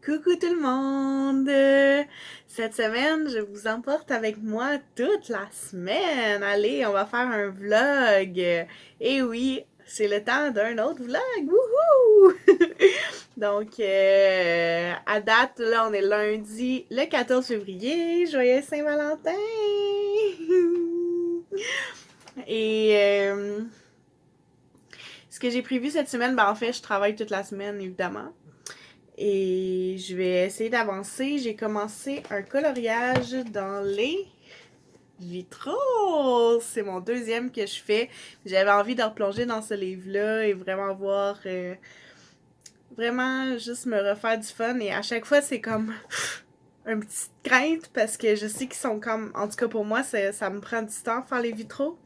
Coucou tout le monde! Cette semaine, je vous emporte avec moi toute la semaine. Allez, on va faire un vlog. Et oui, c'est le temps d'un autre vlog. Wouhou! Donc, à date, là, on est lundi, le 14 février. Joyeux Saint-Valentin! Et ce que j'ai prévu cette semaine, ben en fait, je travaille toute la semaine, évidemment. Et je vais essayer d'avancer. J'ai commencé un coloriage dans les vitraux. C'est mon deuxième que je fais. J'avais envie de replonger dans ce livre-là et vraiment voir... vraiment juste me refaire du fun. Et à chaque fois, c'est comme une petite crainte parce que je sais qu'ils sont comme... En tout cas, pour moi, ça me prend du temps faire les vitraux.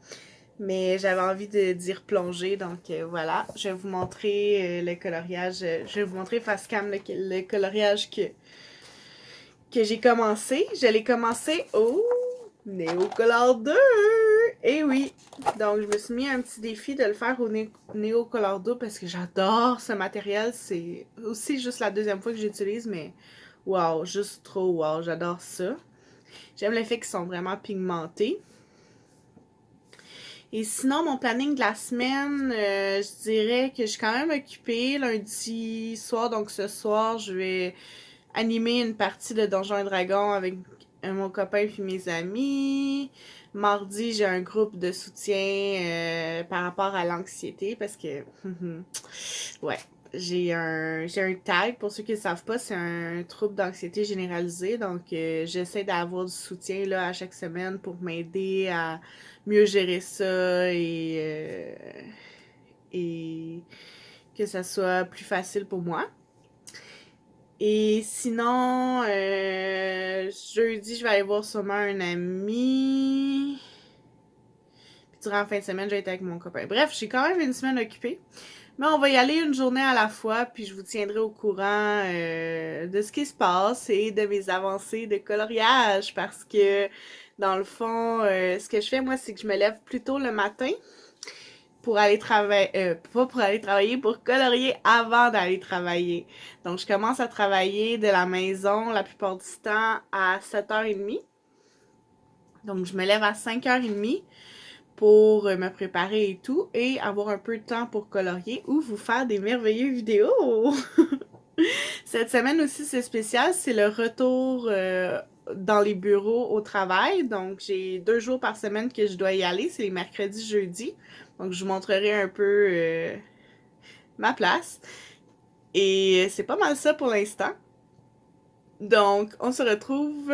Mais j'avais envie d'y replonger, donc voilà. Je vais vous montrer le coloriage. Je vais vous montrer face cam le coloriage que j'ai commencé. Je l'ai commencé au Neocolor 2. Et oui, donc je me suis mis un petit défi de le faire au Neocolor 2 parce que j'adore ce matériel. C'est aussi juste la deuxième fois que j'utilise, mais wow, juste trop wow, j'adore ça. J'aime le fait qu'ils sont vraiment pigmentés. Et sinon, mon planning de la semaine, je dirais que je suis quand même occupée lundi soir. Donc ce soir, je vais animer une partie de Donjons et Dragons avec mon copain puis mes amis. Mardi, j'ai un groupe de soutien par rapport à l'anxiété parce que, ouais, j'ai un tag, pour ceux qui ne le savent pas, c'est un trouble d'anxiété généralisée. Donc, j'essaie d'avoir du soutien là, à chaque semaine pour m'aider à mieux gérer ça et que ça soit plus facile pour moi. Et sinon, jeudi, je vais aller voir sûrement un ami. Puis durant la fin de semaine, je vais être avec mon copain. Bref, j'ai quand même une semaine occupée. Mais on va y aller une journée à la fois, puis je vous tiendrai au courant de ce qui se passe et de mes avancées de coloriage. Parce que, dans le fond, ce que je fais, moi, c'est que je me lève plus tôt le matin pour aller travailler, pas pour aller travailler, pour colorier avant d'aller travailler. Donc, je commence à travailler de la maison la plupart du temps à 7h30. Donc, je me lève à 5h30 pour me préparer et tout, et avoir un peu de temps pour colorier ou vous faire des merveilleuses vidéos. Cette semaine aussi, c'est spécial, c'est le retour dans les bureaux au travail. Donc, j'ai 2 jours par semaine que je dois y aller, c'est les mercredis, jeudis. Donc, je vous montrerai un peu ma place. Et c'est pas mal ça pour l'instant. Donc, on se retrouve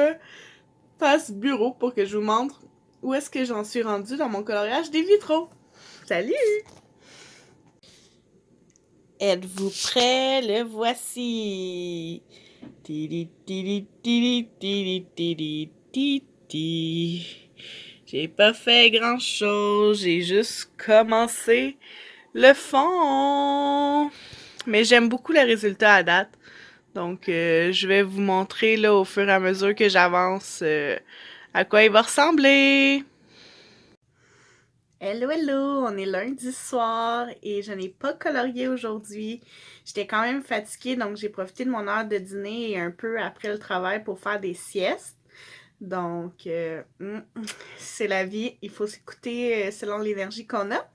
face bureau pour que je vous montre où est-ce que j'en suis rendue dans mon coloriage des vitraux. Salut! Êtes-vous prêts? Le voici! J'ai pas fait grand-chose, j'ai juste commencé le fond. Mais j'aime beaucoup le résultat à date. Donc, je vais vous montrer là au fur et à mesure que j'avance à quoi il va ressembler. Hello, hello! On est lundi soir et je n'ai pas colorié aujourd'hui. J'étais quand même fatiguée, donc j'ai profité de mon heure de dîner et un peu après le travail pour faire des siestes. Donc, c'est la vie. Il faut s'écouter selon l'énergie qu'on a.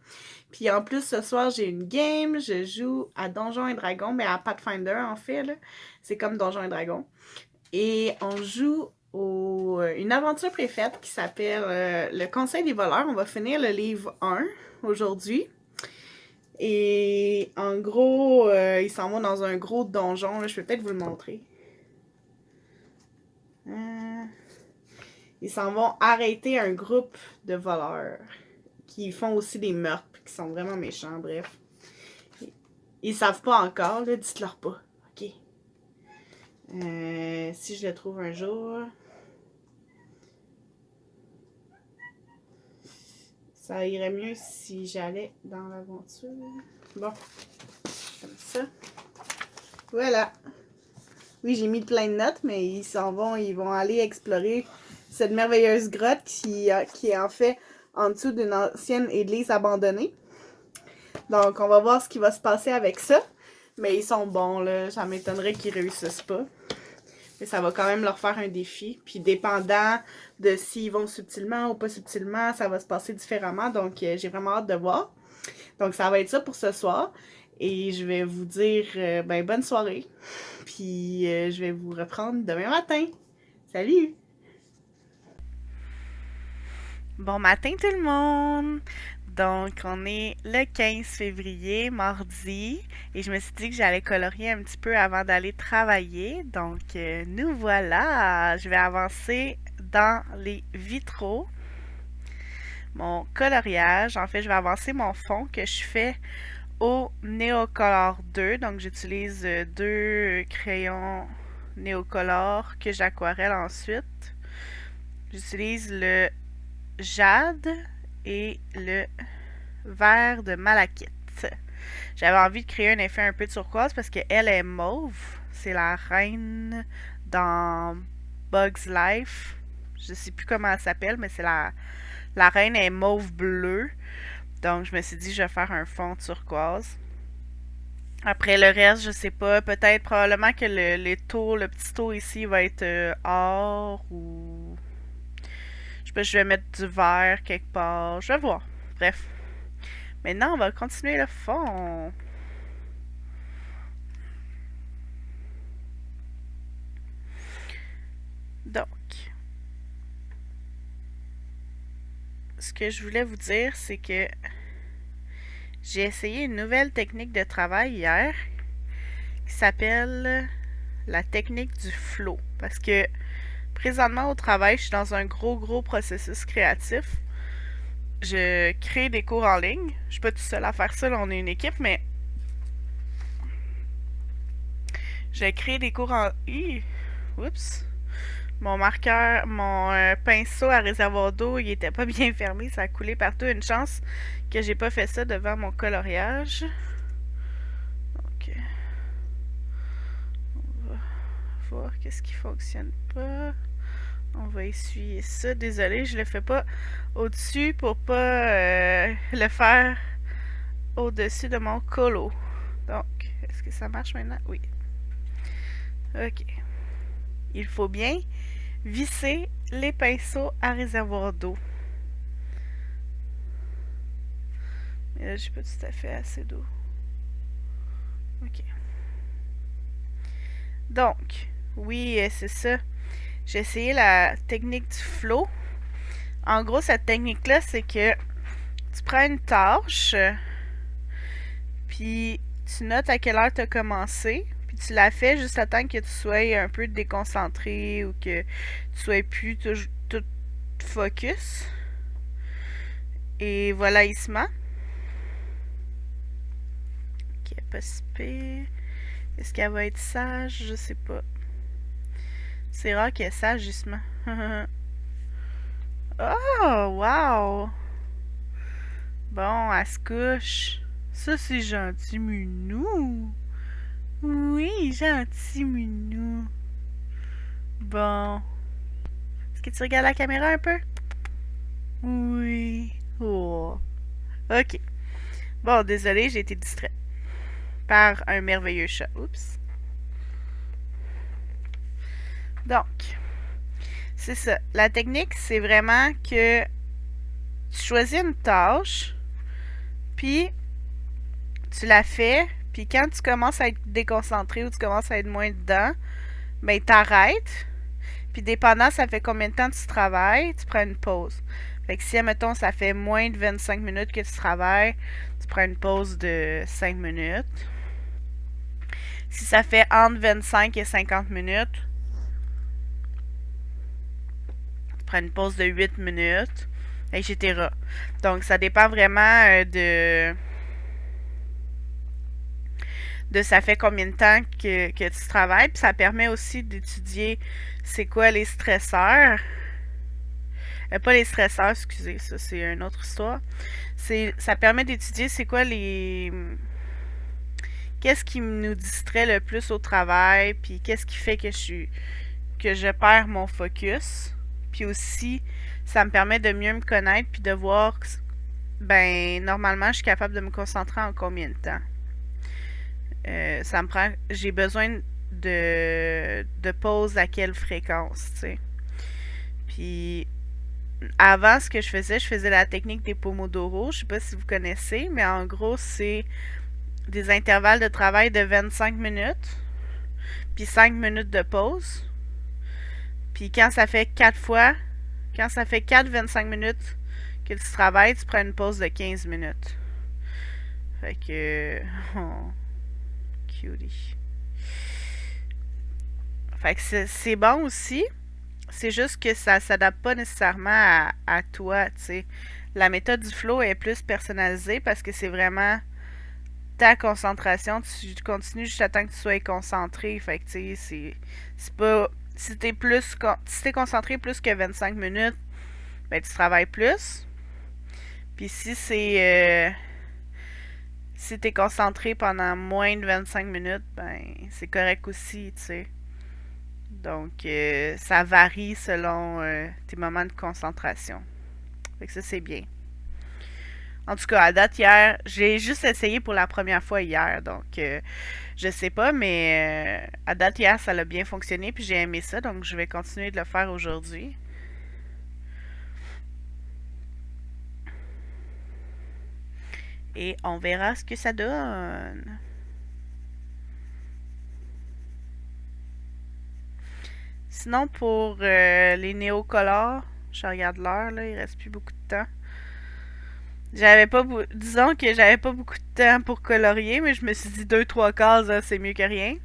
Puis en plus, ce soir, j'ai une game. Je joue à Donjons et Dragons, mais à Pathfinder, en fait. C'est comme Donjons et Dragons. Et on joue une aventure préfaite qui s'appelle Le Conseil des voleurs. On va finir le livre 1 aujourd'hui. Et en gros, ils s'en vont dans un gros donjon. Là, je peux peut-être vous le montrer. Ils s'en vont arrêter un groupe de voleurs qui font aussi des meurtres, qui sont vraiment méchants, bref. Ils savent pas encore, là, dites-leur pas. OK. Si je le trouve un jour... Ça irait mieux si j'allais dans l'aventure. Bon, comme ça. Voilà. Oui, j'ai mis plein de notes, mais ils vont aller explorer cette merveilleuse grotte qui est en fait en dessous d'une ancienne église abandonnée. Donc, on va voir ce qui va se passer avec ça. Mais ils sont bons, là. Ça m'étonnerait qu'ils réussissent pas. Mais ça va quand même leur faire un défi. Puis dépendant de s'ils vont subtilement ou pas subtilement, ça va se passer différemment. Donc j'ai vraiment hâte de voir. Donc ça va être ça pour ce soir. Et je vais vous dire bonne soirée. Puis je vais vous reprendre demain matin. Salut! Bon matin tout le monde! Donc, on est le 15 février, mardi, et je me suis dit que j'allais colorier un petit peu avant d'aller travailler. Donc, nous voilà! Je vais avancer dans les vitraux, mon coloriage. En fait, je vais avancer mon fond que je fais au Neocolor 2. Donc, j'utilise deux crayons Neocolor que j'aquarelle ensuite. J'utilise le jade et le vert de malachite. J'avais envie de créer un effet un peu turquoise parce qu'elle est mauve. C'est la reine dans Bugs Life. Je sais plus comment elle s'appelle, mais c'est la reine est mauve bleu. Donc je me suis dit je vais faire un fond turquoise. Après le reste, je sais pas, peut-être probablement que le petit taux ici va être or ou je sais pas, je vais mettre du vert quelque part. Je vais voir. Bref. Maintenant, on va continuer le fond. Donc, ce que je voulais vous dire, c'est que j'ai essayé une nouvelle technique de travail hier qui s'appelle la technique du flow. Parce que présentement au travail, je suis dans un gros processus créatif. Je crée des cours en ligne. Je suis pas tout seul à faire ça, là, on est une équipe, mais je crée des cours en... Oups! Mon marqueur, mon pinceau à réservoir d'eau, il était pas bien fermé, ça a coulé partout. Une chance que j'ai pas fait ça devant mon coloriage. Donc, on va voir qu'est-ce qui fonctionne pas. On va essuyer ça. Désolée, je le fais pas au-dessus pour pas le faire au-dessus de mon colo. Donc, est-ce que ça marche maintenant? Oui. Ok. Il faut bien visser les pinceaux à réservoir d'eau. Mais là, j'ai pas tout à fait assez d'eau. Ok. Donc, oui, c'est ça. J'ai essayé la technique du flow. En gros, cette technique-là, c'est que tu prends une tâche, puis tu notes à quelle heure tu as commencé, puis tu la fais juste à temps que tu sois un peu déconcentré ou que tu sois plus tout focus. Et voilà, Isma. Ok, pas si pire. Est-ce qu'elle va être sage? Je sais pas. C'est rare qu'elle est sage, Isma. Oh, wow! Bon, elle se couche. Ça, c'est gentil, Minou. Oui, gentil, Minou. Bon. Est-ce que tu regardes la caméra un peu? Oui. Oh. Ok. Bon, désolé, j'ai été distraite par un merveilleux chat. Oups. Donc, c'est ça. La technique, c'est vraiment que tu choisis une tâche, puis tu la fais, puis quand tu commences à être déconcentré ou tu commences à être moins dedans, ben t'arrêtes. Puis dépendant ça fait combien de temps tu travailles, tu prends une pause. Fait que si, admettons, ça fait moins de 25 minutes que tu travailles, tu prends une pause de 5 minutes. Si ça fait entre 25 et 50 minutes, tu prends une pause de 8 minutes, etc. Donc, ça dépend vraiment de ça fait combien de temps que tu travailles. Puis ça permet aussi d'étudier c'est quoi les stresseurs. Pas les stresseurs, excusez, ça c'est une autre histoire. Ça permet d'étudier c'est quoi les... Qu'est-ce qui nous distrait le plus au travail, puis qu'est-ce qui fait que je perds mon focus. Puis aussi, ça me permet de mieux me connaître, puis de voir, ben, normalement, je suis capable de me concentrer en combien de temps. Ça me prend. J'ai besoin de pause à quelle fréquence, tu sais. Puis avant, ce que je faisais la technique des Pomodoro. Je sais pas si vous connaissez, mais en gros, c'est des intervalles de travail de 25 minutes, puis 5 minutes de pause. Puis quand ça fait 4 fois, quand ça fait 4 25 minutes que tu travailles, tu prends une pause de 15 minutes. Fait que... Oh, cutie. Fait que c'est bon aussi. C'est juste que ça s'adapte pas nécessairement à toi, tu sais. La méthode du flow est plus personnalisée parce que c'est vraiment ta concentration. Tu continues jusqu'à temps que tu sois concentré. Fait que, tu sais, c'est pas... Si t'es concentré plus que 25 minutes, ben tu travailles plus. Puis si t'es concentré pendant moins de 25 minutes, ben c'est correct aussi, tu sais. Donc, ça varie selon tes moments de concentration. Fait que ça, c'est bien. En tout cas, à date, hier, j'ai juste essayé pour la première fois hier. Donc, je sais pas, mais à date, hier, ça a bien fonctionné. Puis j'ai aimé ça. Donc, je vais continuer de le faire aujourd'hui. Et on verra ce que ça donne. Sinon, pour les néocolores, je regarde l'heure, là, il reste plus beaucoup de temps. Disons que j'avais pas beaucoup de temps pour colorier, mais je me suis dit 2-3 cases, c'est mieux que rien.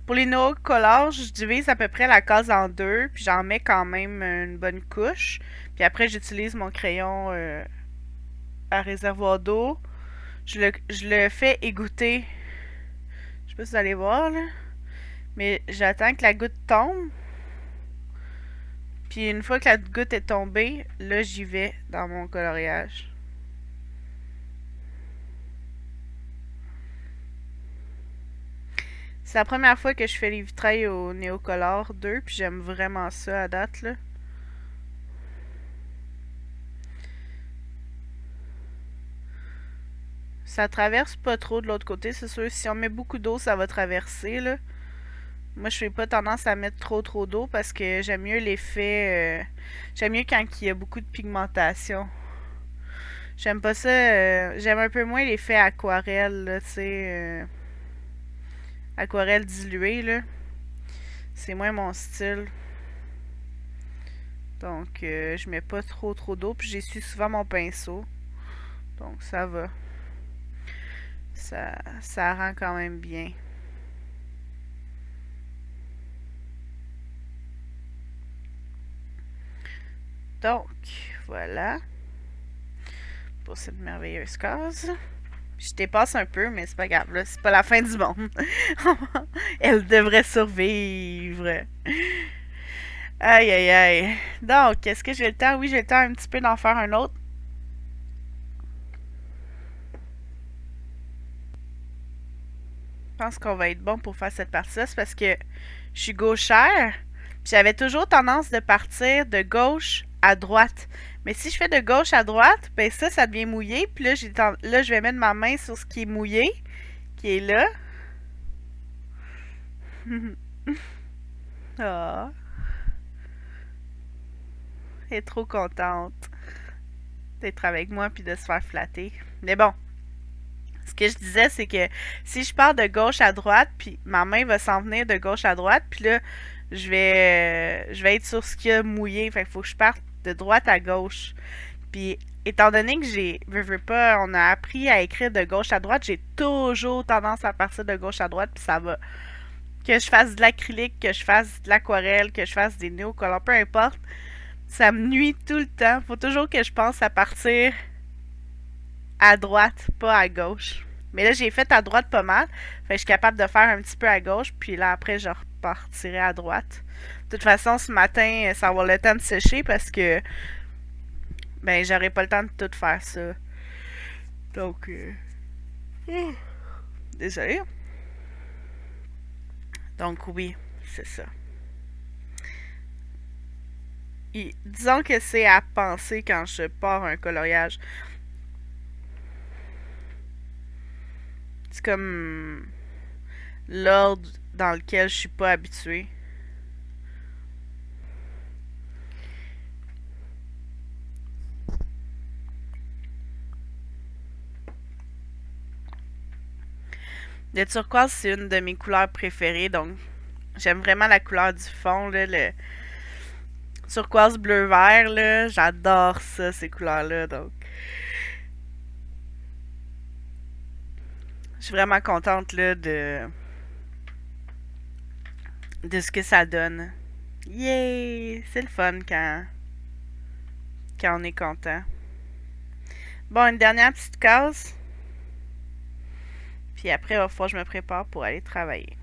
Pour les néocolores, je divise à peu près la case en deux, puis j'en mets quand même une bonne couche. Puis après, j'utilise mon crayon à réservoir d'eau. Je le fais égoutter. Je sais pas si vous allez voir, là. Mais j'attends que la goutte tombe. Puis une fois que la goutte est tombée, là, j'y vais dans mon coloriage. C'est la première fois que je fais les vitrails au Néocolor 2, puis j'aime vraiment ça à date, là. Ça traverse pas trop de l'autre côté, c'est sûr. Si on met beaucoup d'eau, ça va traverser, là. Moi, je fais pas tendance à mettre trop d'eau parce que j'aime mieux l'effet... j'aime mieux quand il y a beaucoup de pigmentation. J'aime pas ça... j'aime un peu moins l'effet aquarelle, là, tu sais... aquarelle diluée, là. C'est moins mon style. Donc, je mets pas trop d'eau, puis j'essuie souvent mon pinceau. Donc, ça va. Ça rend quand même bien. Donc, voilà. Pour cette merveilleuse case. Je dépasse un peu, mais c'est pas grave, là. C'est pas la fin du monde. Elle devrait survivre. Aïe, aïe, aïe. Donc, est-ce que j'ai le temps? Oui, j'ai le temps un petit peu d'en faire un autre. Je pense qu'on va être bon pour faire cette partie-là. C'est parce que je suis gauchère. J'avais toujours tendance de partir de gauche à droite. Mais si je fais de gauche à droite, ben ça devient mouillé. Puis là, là, je vais mettre ma main sur ce qui est mouillé, qui est là. Ah, elle est trop contente d'être avec moi puis de se faire flatter. Mais bon, ce que je disais, c'est que si je pars de gauche à droite, puis ma main va s'en venir de gauche à droite, puis là, je vais être sur ce qui a mouillé. Fait qu'il faut que je parte de droite à gauche. Puis, étant donné que veux pas, on a appris à écrire de gauche à droite, j'ai toujours tendance à partir de gauche à droite, puis ça va. Que je fasse de l'acrylique, que je fasse de l'aquarelle, que je fasse des néocolores, peu importe, ça me nuit tout le temps. Faut toujours que je pense à partir à droite, pas à gauche. Mais là, j'ai fait à droite pas mal. Fait que je suis capable de faire un petit peu à gauche, puis là, après, je repartirai à droite. De toute façon, ce matin, ça va avoir le temps de sécher parce que ben, j'aurai pas le temps de tout faire ça. Donc, désolé. Donc, oui, c'est ça. Disons que c'est à penser quand je pars un coloriage. C'est comme l'ordre dans lequel je suis pas habituée. Le turquoise, c'est une de mes couleurs préférées, donc j'aime vraiment la couleur du fond, là, le turquoise bleu-vert, là. J'adore ça, ces couleurs-là, donc je suis vraiment contente, là, de ce que ça donne. Yay! C'est le fun quand on est content. Bon, une dernière petite case. Puis après, il va falloir que je me prépare pour aller travailler.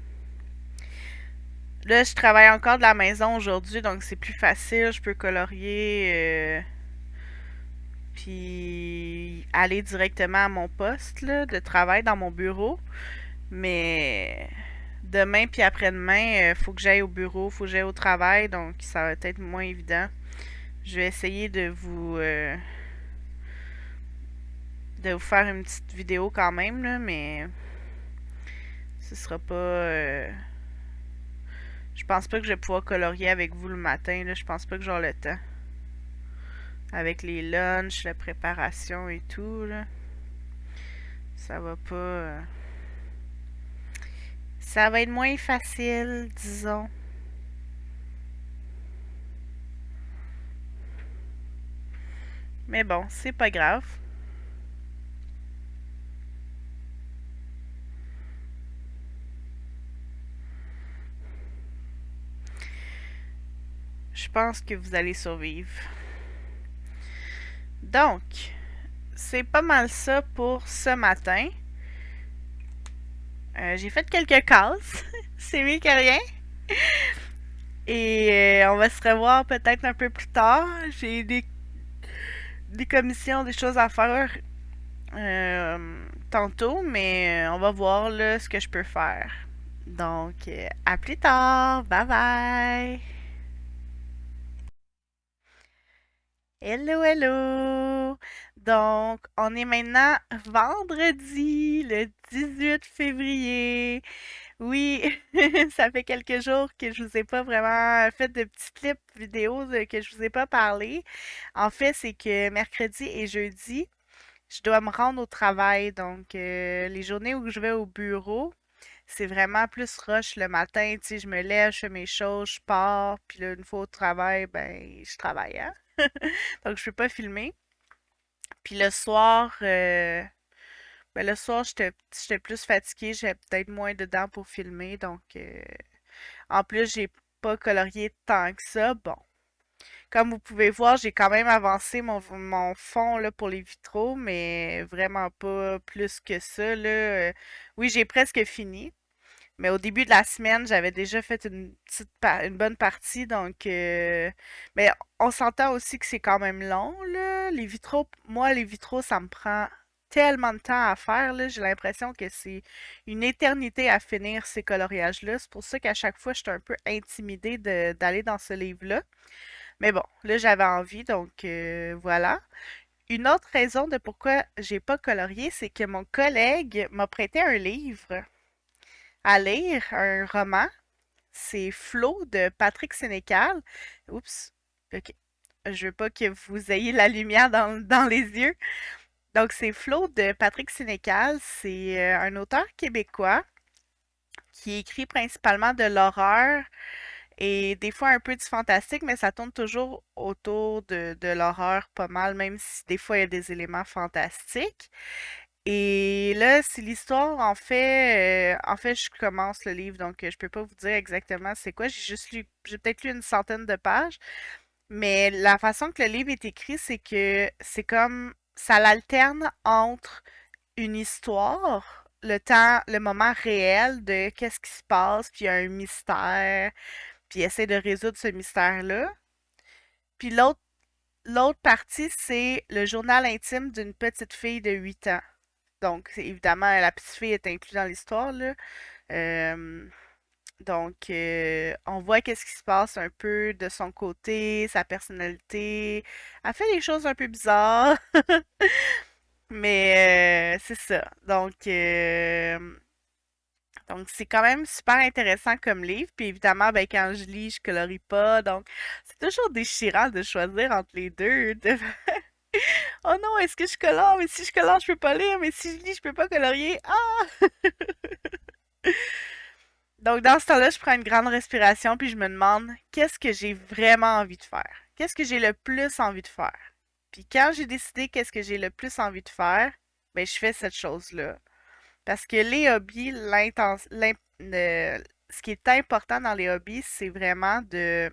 Là, je travaille encore de la maison aujourd'hui, donc c'est plus facile. Je peux colorier, puis aller directement à mon poste là, de travail dans mon bureau. Mais demain puis après-demain, faut que j'aille au bureau, faut que j'aille au travail, donc ça va être moins évident. Je vais essayer de vous faire une petite vidéo quand même, là, mais ce sera pas. Je pense pas que je vais pouvoir colorier avec vous le matin. Là. Je pense pas que j'aurai le temps. Avec les lunchs, la préparation et tout, là. Ça va pas. Ça va être moins facile, disons. Mais bon, c'est pas grave. Je pense que vous allez survivre. Donc, c'est pas mal ça pour ce matin. J'ai fait quelques cases. C'est mieux que rien. Et on va se revoir peut-être un peu plus tard. J'ai des commissions, des choses à faire tantôt, mais on va voir là, ce que je peux faire. Donc, à plus tard. Bye bye. Hello, hello. Donc, on est maintenant vendredi, le 18 février. Oui, ça fait quelques jours que je vous ai pas vraiment fait de petits clips vidéo que je vous ai pas parlé. En fait, c'est que mercredi et jeudi, je dois me rendre au travail. Donc, les journées où je vais au bureau, c'est vraiment plus rush le matin. Tu sais, je me lève, je fais mes choses, je pars. Puis là, une fois au travail, ben, je travaille, hein? Donc, je peux pas filmer. Puis le soir, j'étais plus fatiguée. J'avais peut-être moins dedans pour filmer. Donc, en plus, j'ai pas colorié tant que ça. Bon. Comme vous pouvez voir, j'ai quand même avancé mon fond là, pour les vitraux, mais vraiment pas plus que ça. Là. Oui, j'ai presque fini. Mais au début de la semaine, j'avais déjà fait une bonne partie, donc mais on s'entend aussi que c'est quand même long, là. Les vitraux, moi, les vitraux, ça me prend tellement de temps à faire, là. J'ai l'impression que c'est une éternité à finir ces coloriages-là. C'est pour ça qu'à chaque fois, je suis un peu intimidée d'aller dans ce livre-là. Mais bon, là, j'avais envie, donc voilà. Une autre raison de pourquoi j'ai pas colorié, c'est que mon collègue m'a prêté un livre à lire, un roman. C'est Flo de Patrick Sénécal. Oups, ok. Je veux pas que vous ayez la lumière dans les yeux. Donc, c'est Flo de Patrick Sénécal. C'est un auteur québécois qui écrit principalement de l'horreur et des fois un peu du fantastique, mais ça tourne toujours autour de l'horreur pas mal, même si des fois il y a des éléments fantastiques. Et là, c'est l'histoire, en fait, je commence le livre, donc je peux pas vous dire exactement c'est quoi. J'ai peut-être lu une centaine de pages, mais la façon que le livre est écrit, c'est que c'est comme, ça l'alterne entre une histoire, le temps, le moment réel de qu'est-ce qui se passe, puis il y a un mystère, puis il essaie de résoudre ce mystère-là. Puis l'autre partie, c'est le journal intime d'une petite fille de 8 ans. Donc, évidemment, la petite fille est inclue dans l'histoire, là. Euh, donc, on voit qu'est-ce qui se passe un peu de son côté, sa personnalité. Elle fait des choses un peu bizarres. Mais c'est ça. Donc c'est quand même super intéressant comme livre. Puis évidemment, ben, quand je lis, je colorie pas. Donc c'est toujours déchirant de choisir entre les deux. Oh non, est-ce que je colore? Mais si je colore, je peux pas lire. Mais si je lis, je peux pas colorier. Ah! Donc dans ce temps-là, je prends une grande respiration puis je me demande qu'est-ce que j'ai vraiment envie de faire? Qu'est-ce que j'ai le plus envie de faire? Puis quand j'ai décidé qu'est-ce que j'ai le plus envie de faire, ben je fais cette chose-là. Parce que les hobbies, ce qui est important dans les hobbies, c'est vraiment de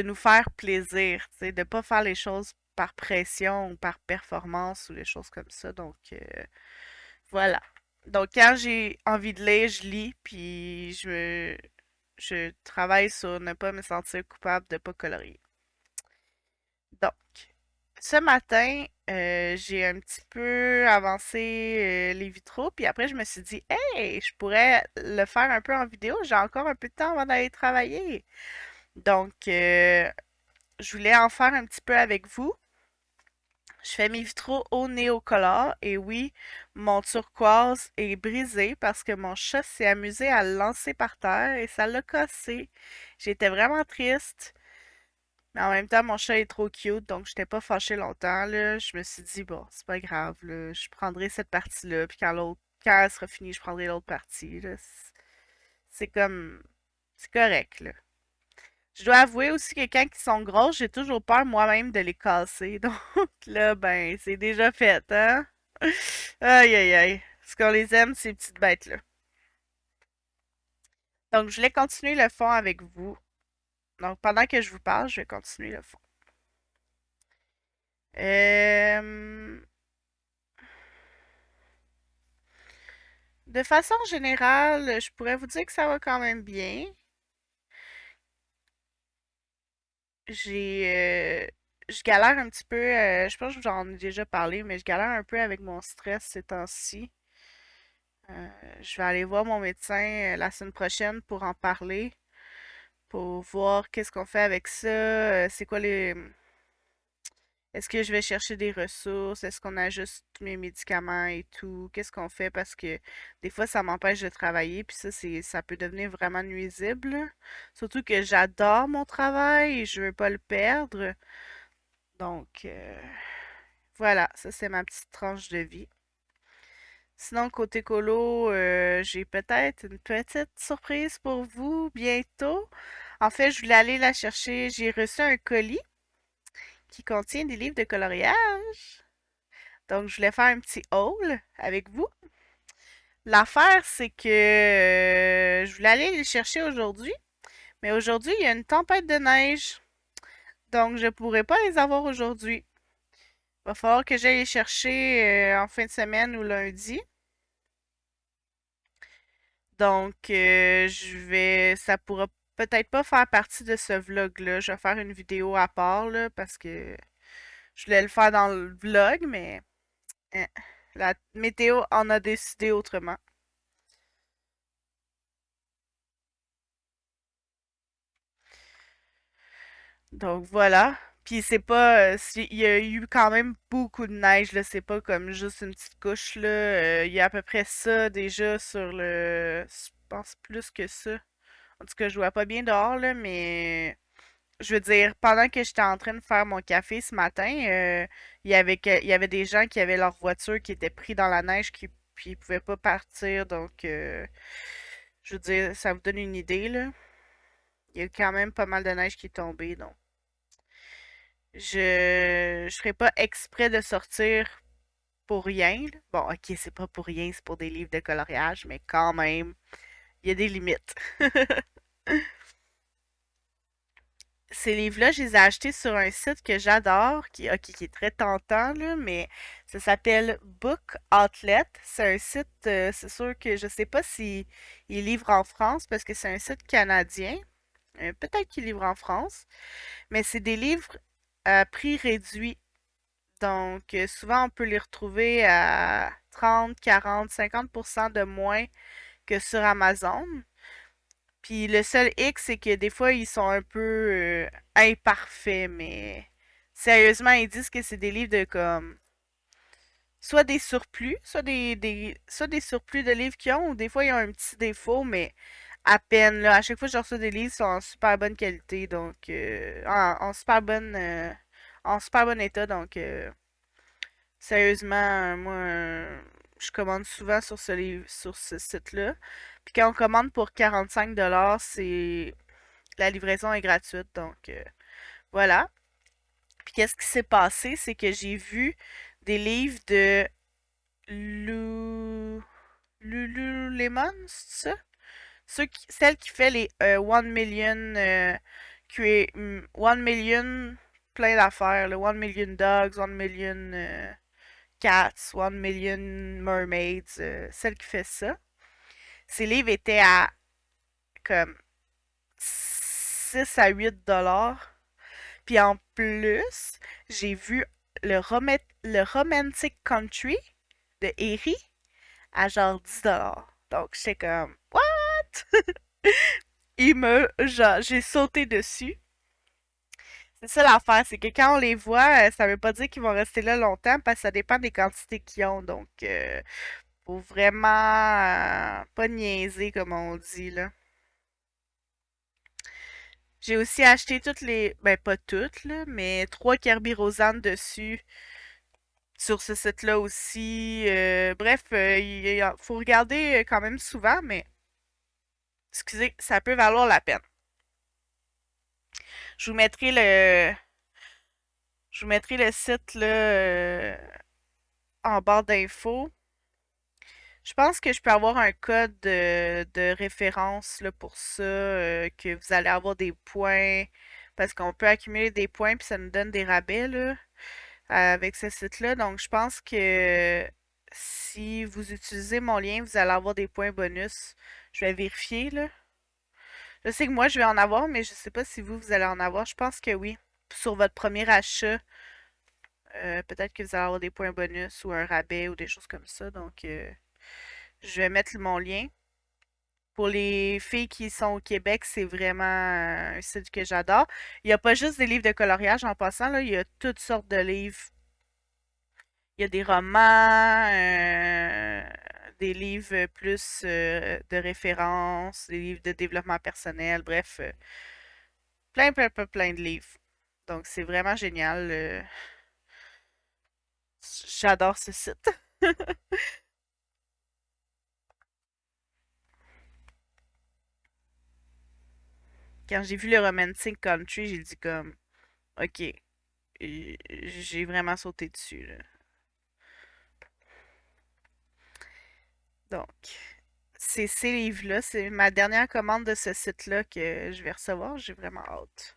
nous faire plaisir, tu sais, de pas faire les choses par pression ou par performance ou les choses comme ça. Donc, voilà. Donc, quand j'ai envie de lire, je lis, puis je travaille sur ne pas me sentir coupable de pas colorier. Donc, ce matin, j'ai un petit peu avancé les vitraux, puis après, je me suis dit, hey, je pourrais le faire un peu en vidéo. J'ai encore un peu de temps avant d'aller travailler. Donc, je voulais en faire un petit peu avec vous. Je fais mes vitraux au néocolor et oui, mon turquoise est brisé parce que mon chat s'est amusé à le lancer par terre et ça l'a cassé. J'étais vraiment triste. Mais en même temps, mon chat est trop cute, donc j'étais pas fâchée longtemps, là. Je me suis dit, bon, c'est pas grave, là. Je prendrai cette partie-là, puis quand elle sera finie, je prendrai l'autre partie, là. C'est comme, c'est correct, là. Je dois avouer aussi que quand ils sont grosses, j'ai toujours peur moi-même de les casser. Donc là, ben, c'est déjà fait, hein? Aïe, aïe, aïe. Parce qu'on les aime, ces petites bêtes-là. Donc, je voulais continuer le fond avec vous. Donc, pendant que je vous parle, je vais continuer le fond. Euh, De façon générale, je pourrais vous dire que ça va quand même bien. J'ai, je galère un petit peu, je pense que j'en ai déjà parlé, mais je galère un peu avec mon stress ces temps-ci. Euh, je vais aller voir mon médecin la semaine prochaine pour en parler, pour voir qu'est-ce qu'on fait avec ça, c'est quoi les... Est-ce que je vais chercher des ressources? Est-ce qu'on ajuste mes médicaments et tout? Qu'est-ce qu'on fait? Parce que des fois, ça m'empêche de travailler, puis ça peut devenir vraiment nuisible. Surtout que j'adore mon travail et je veux pas le perdre. Donc, voilà, ça c'est ma petite tranche de vie. Sinon, côté colo, j'ai peut-être une petite surprise pour vous bientôt. En fait, je voulais aller la chercher. J'ai reçu un colis qui contient des livres de coloriage. Donc, je voulais faire un petit haul avec vous. L'affaire, c'est que je voulais aller les chercher aujourd'hui, mais aujourd'hui, il y a une tempête de neige. Donc, je pourrais pas les avoir aujourd'hui. Va falloir que j'aille les chercher en fin de semaine ou lundi. Donc, ça pourra peut-être pas faire partie de ce vlog-là. Je vais faire une vidéo à part, là, parce que je voulais le faire dans le vlog, mais hein, la météo en a décidé autrement. Donc, voilà. Puis c'est pas, il y a eu quand même beaucoup de neige, là. C'est pas comme juste une petite couche, là. Il y a à peu près ça déjà sur je pense plus que ça. En tout cas, je vois pas bien dehors, là, mais je veux dire, pendant que j'étais en train de faire mon café ce matin, il y avait des gens qui avaient leur voiture qui était pris dans la neige, puis ils pouvaient pas partir. Donc, je veux dire, ça vous donne une idée, là. Il y a quand même pas mal de neige qui est tombée, donc. Je ferai pas exprès de sortir pour rien, là. Bon, ok, c'est pas pour rien, c'est pour des livres de coloriage, mais quand même, il y a des limites. Ces livres-là, je les ai achetés sur un site que j'adore, qui est très tentant, là, mais ça s'appelle Book Outlet. C'est un site, c'est sûr que je sais pas si il livre en France parce que c'est un site canadien. Peut-être qu'il livre en France, mais c'est des livres à prix réduit. Donc, souvent, on peut les retrouver à 30, 40, 50% de moins que sur Amazon. Puis le seul hic, c'est que des fois, ils sont un peu imparfaits, mais Sérieusement, ils disent que c'est des livres de comme soit des surplus, soit des surplus de livres qu'ils ont, ou des fois ils ont un petit défaut, mais à peine là. À chaque fois que je reçois des livres, ils sont en super bonne qualité, donc en super bon état, donc sérieusement, moi je commande souvent sur ce livre, sur ce site-là. Puis quand on commande pour 45$, c'est la livraison est gratuite, donc voilà. Puis qu'est-ce qui s'est passé, c'est que j'ai vu des livres de Lou... Lululemon, c'est ça? Celle qui fait les 1 million, One Million, plein d'affaires, le 1 Million Dogs, 1 Million Cats, 1 Million Mermaids, celle qui fait ça. Ces livres étaient à comme 6 à 8$. Puis en plus, j'ai vu le Romantic Country de Eri à genre 10$. Donc j'étais comme, what? Genre, j'ai sauté dessus. C'est ça l'affaire, c'est que quand on les voit, ça veut pas dire qu'ils vont rester là longtemps parce que ça dépend des quantités qu'ils ont. Donc, faut vraiment pas niaiser comme on dit là. J'ai aussi acheté toutes les, ben pas toutes là, mais trois Kirby Rosanne dessus sur ce site-là aussi. Bref, faut regarder quand même souvent, mais excusez, ça peut valoir la peine. Je vous mettrai le, je vous mettrai le site là en barre d'infos. Je pense que je peux avoir un code de référence là, pour ça, que vous allez avoir des points, parce qu'on peut accumuler des points puis ça nous donne des rabais là, avec ce site-là. Donc je pense que si vous utilisez mon lien, vous allez avoir des points bonus. Je vais vérifier là. Je sais que moi je vais en avoir, mais je sais pas si vous allez en avoir. Je pense que oui. Sur votre premier achat, peut-être que vous allez avoir des points bonus ou un rabais ou des choses comme ça. Donc je vais mettre mon lien. Pour les filles qui sont au Québec, c'est vraiment un site que j'adore. Il n'y a pas juste des livres de coloriage en passant, là, il y a toutes sortes de livres. Il y a des romans, des livres plus de référence, des livres de développement personnel, bref, plein de livres. Donc c'est vraiment génial. J'adore ce site. Quand j'ai vu le Romantic Country, j'ai dit comme, ok, j'ai vraiment sauté dessus, là. Donc, c'est ces livres-là. C'est ma dernière commande de ce site-là que je vais recevoir. J'ai vraiment hâte.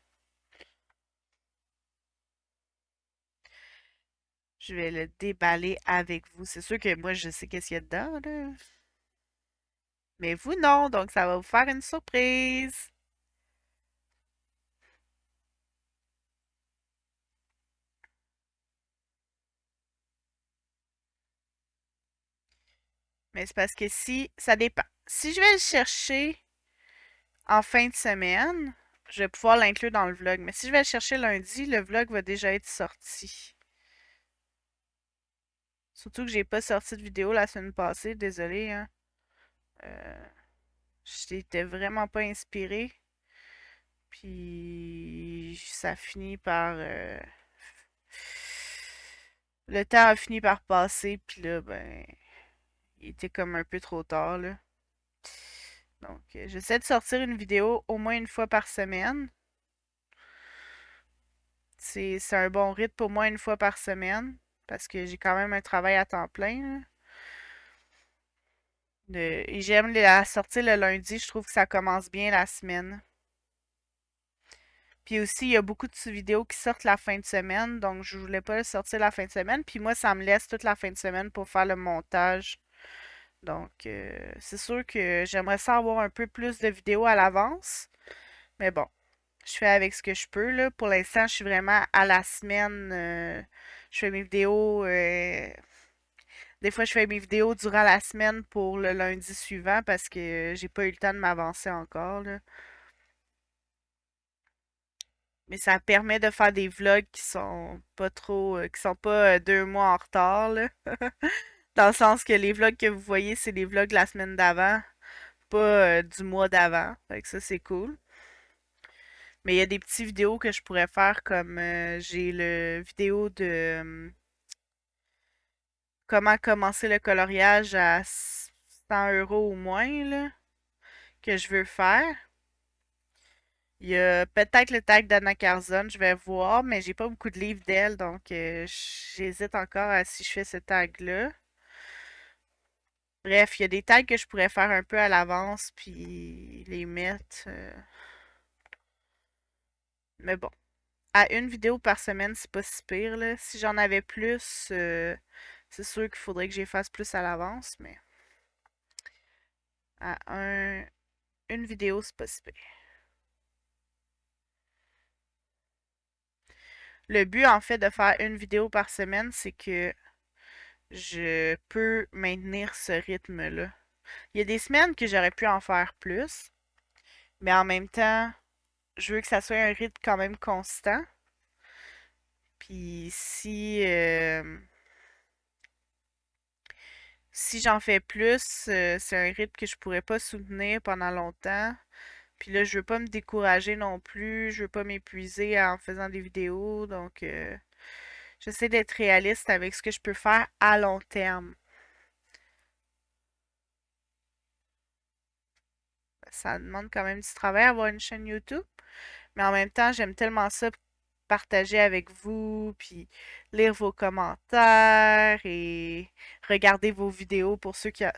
Je vais le déballer avec vous. C'est sûr que moi, je sais qu'est-ce qu'il y a dedans, là. Mais vous, non. Donc, ça va vous faire une surprise. Mais c'est parce que si, ça dépend. Si je vais le chercher en fin de semaine, je vais pouvoir l'inclure dans le vlog. Mais si je vais le chercher lundi, le vlog va déjà être sorti. Surtout que j'ai pas sorti de vidéo la semaine passée. Désolée, hein. Euh, J'étais vraiment pas inspirée. Puis ça finit par... le temps a fini par passer, puis là, ben, il était comme un peu trop tard, là. Donc, j'essaie de sortir une vidéo au moins une fois par semaine. C'est un bon rythme pour moi une fois par semaine, parce que j'ai quand même un travail à temps plein, là. Et j'aime la sortir le lundi, je trouve que ça commence bien la semaine. Puis aussi, il y a beaucoup de vidéos qui sortent la fin de semaine, donc je voulais pas le sortir la fin de semaine. Puis moi, ça me laisse toute la fin de semaine pour faire le montage. Donc, c'est sûr que j'aimerais ça avoir un peu plus de vidéos à l'avance. Mais bon, je fais avec ce que je peux, là. Pour l'instant, je suis vraiment à la semaine. Je fais mes vidéos. Des fois, je fais mes vidéos durant la semaine pour le lundi suivant parce que j'ai pas eu le temps de m'avancer encore, là. Mais ça permet de faire des vlogs qui sont pas 2 mois en retard, là. Dans le sens que les vlogs que vous voyez, c'est les vlogs de la semaine d'avant, pas du mois d'avant. Fait que ça, c'est cool. Mais il y a des petites vidéos que je pourrais faire comme j'ai le vidéo de comment commencer le coloriage à 100 € ou moins, là, que je veux faire. Il y a peut-être le tag d'Anna Carzon, je vais voir, mais j'ai pas beaucoup de livres d'elle, donc j'hésite encore à si je fais ce tag-là. Bref, il y a des tags que je pourrais faire un peu à l'avance, puis les mettre. Mais bon, à une vidéo par semaine, c'est pas si pire, là. Si j'en avais plus, c'est sûr qu'il faudrait que j'y fasse plus à l'avance, mais à une vidéo, c'est pas si pire. Le but, en fait, de faire une vidéo par semaine, c'est que je peux maintenir ce rythme-là. Il y a des semaines que j'aurais pu en faire plus, mais en même temps, je veux que ça soit un rythme quand même constant. Puis si j'en fais plus, c'est un rythme que je pourrais pas soutenir pendant longtemps. Puis là, je veux pas me décourager non plus, je veux pas m'épuiser en faisant des vidéos, donc j'essaie d'être réaliste avec ce que je peux faire à long terme. Ça demande quand même du travail avoir une chaîne YouTube. Mais en même temps, j'aime tellement ça partager avec vous, puis lire vos commentaires et regarder vos vidéos pour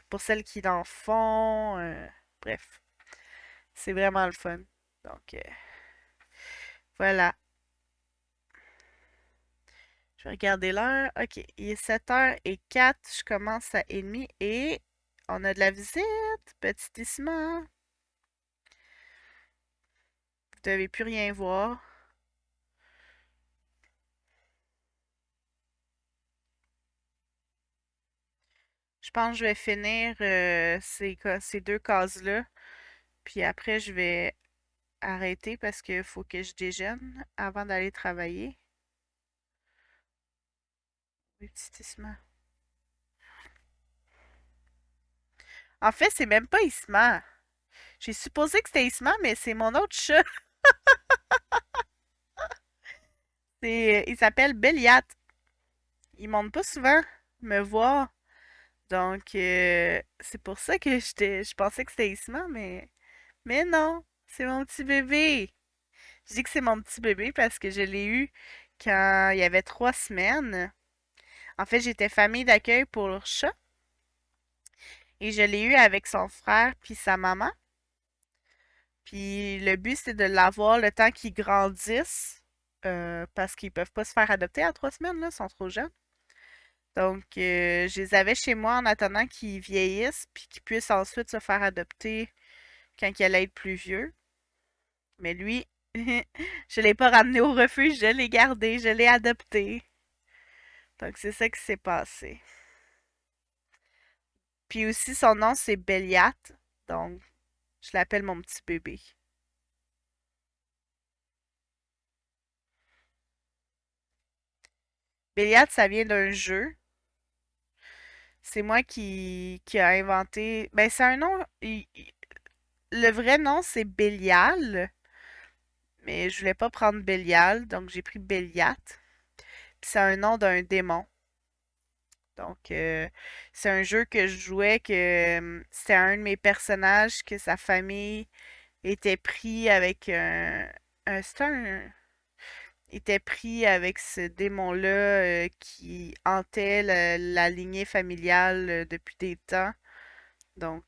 pour celles qui en font. Bref, c'est vraiment le fun. Donc voilà. Je vais regarder l'heure. Ok, il est 7h04. Je commence à 1h30 et on a de la visite. Petitissement. Vous devez plus rien voir. Je pense que je vais finir ces deux cases-là. Puis après, je vais arrêter parce qu'il faut que je déjeune avant d'aller travailler. Investissement. En fait, c'est même pas Isma. J'ai supposé que c'était Isma, mais c'est mon autre chat. Il s'appelle Béliat. Il monte pas souvent me voir. Donc, c'est pour ça que je pensais que c'était Isma, mais non, c'est mon petit bébé. Je dis que c'est mon petit bébé parce que je l'ai eu quand il y avait 3 semaines. En fait, j'étais famille d'accueil pour leur chat et je l'ai eu avec son frère puis sa maman. Puis le but, c'est de l'avoir le temps qu'ils grandissent parce qu'ils peuvent pas se faire adopter à 3 semaines, là, ils sont trop jeunes. Donc, je les avais chez moi en attendant qu'ils vieillissent puis qu'ils puissent ensuite se faire adopter quand ils allaient être plus vieux. Mais lui, je l'ai pas ramené au refuge, je l'ai gardé, je l'ai adopté. Donc, c'est ça qui s'est passé. Puis aussi, son nom, c'est Béliat. Donc, je l'appelle mon petit bébé. Béliat, ça vient d'un jeu. C'est moi qui a inventé. Ben, c'est un nom. Le vrai nom, c'est Bélial. Mais je voulais pas prendre Bélial, donc j'ai pris Béliat. Puis c'est un nom d'un démon. Donc, c'est un jeu que je jouais que c'était un de mes personnages que sa famille était pris avec c'était était pris avec ce démon-là qui hantait la lignée familiale depuis des temps. Donc,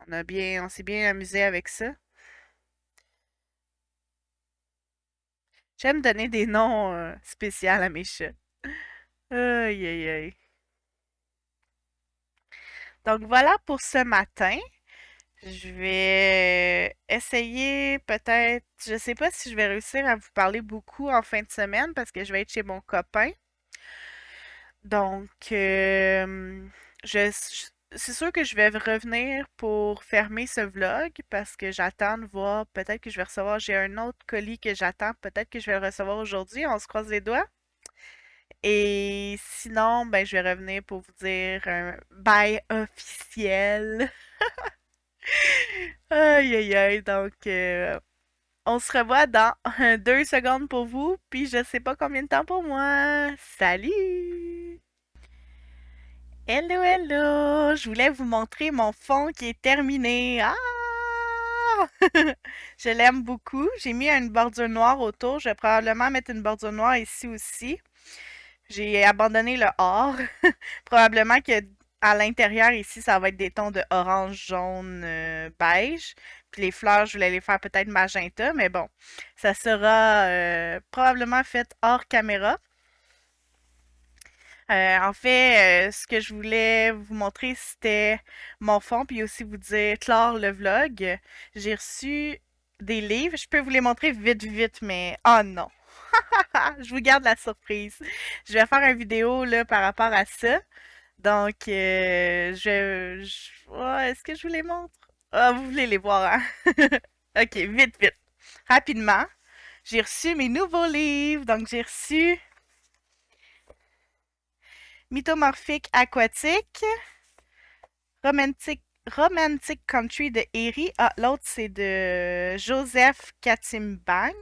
on s'est bien amusé avec ça. J'aime donner des noms spéciaux à mes chats. Aïe, aïe, aïe. Donc voilà pour ce matin. Je vais essayer peut-être, je sais pas si je vais réussir à vous parler beaucoup en fin de semaine parce que je vais être chez mon copain. Donc, c'est sûr que je vais revenir pour fermer ce vlog parce que j'attends de voir. Peut-être que je vais recevoir. J'ai un autre colis que j'attends. Peut-être que je vais le recevoir aujourd'hui. On se croise les doigts. Et sinon, ben, je vais revenir pour vous dire un bye officiel. Aïe, aïe, aïe. Donc, on se revoit dans 2 secondes pour vous, puis je sais pas combien de temps pour moi. Salut! Hello, hello! Je voulais vous montrer mon fond qui est terminé. Ah! Je l'aime beaucoup. J'ai mis une bordure noire autour. Je vais probablement mettre une bordure noire ici aussi. J'ai abandonné le or. Probablement que à l'intérieur ici, ça va être des tons de orange, jaune, beige. Puis les fleurs, je voulais les faire peut-être magenta, mais bon, ça sera probablement fait hors caméra. En fait, ce que je voulais vous montrer, c'était mon fond, puis aussi vous dire, clore le vlog. J'ai reçu des livres. Je peux vous les montrer vite, vite, mais oh non. Je vous garde la surprise. Je vais faire une vidéo là par rapport à ça. Donc, ouais, est-ce que je vous les montre? Ah, vous voulez les voir, hein? Ok, vite, vite. Rapidement. J'ai reçu mes nouveaux livres. Donc, j'ai reçu Mythomorphique aquatique, Romantic, Romantic Country de Eri. Ah, l'autre, c'est de Joseph Katimbang.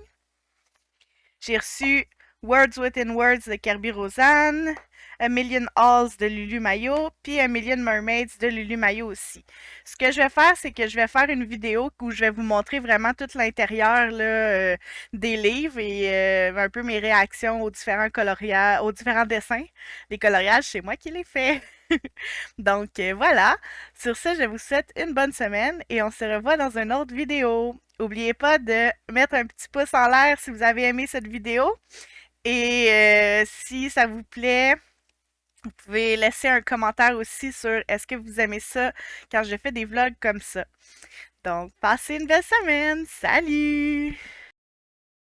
J'ai reçu Words Within Words de Kirby Rosanne, A Million Halls de Lulu Mayo, puis A Million Mermaids de Lulu Mayo aussi. Ce que je vais faire, c'est que je vais faire une vidéo où je vais vous montrer vraiment tout l'intérieur là, des livres et un peu mes réactions aux différents coloriages, aux différents dessins. Les coloriages, c'est moi qui les fais. Donc voilà. Sur ce, je vous souhaite une bonne semaine et on se revoit dans une autre vidéo. N'oubliez pas de mettre un petit pouce en l'air si vous avez aimé cette vidéo. Et si ça vous plaît, vous pouvez laisser un commentaire aussi sur est-ce que vous aimez ça quand je fais des vlogs comme ça. Donc, passez une belle semaine. Salut!